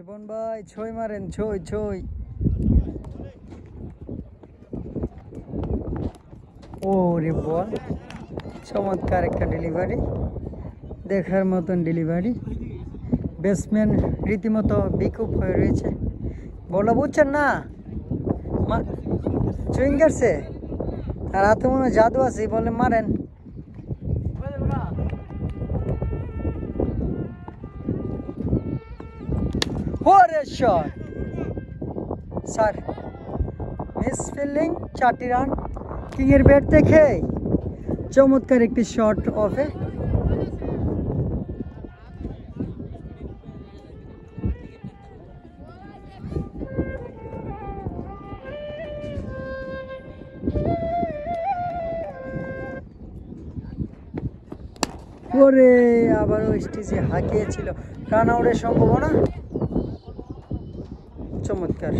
শিবন ভাই ছয় মারেন, ছয় ছয়। ও রে বল, চমৎকার একটা ডেলিভারি, দেখার মতন ডেলিভারি। ব্যাটসম্যান রীতিমতো বিকুপ হয়ে রয়েছে। বলটা বুঝছেন না, চুইং করছে আর হাতে মনে হয় জাদু আছে, বলে মারেন। স্যার মিস ফিল্ডিং, 4টি রান। কিংয়ের ব্যাট দেখে চমৎকার একটি শট অফে। ওরে আবারও স্টেজে হাঁকিয়েছিল, রান আউটের সম্ভাবনা। চমৎকার।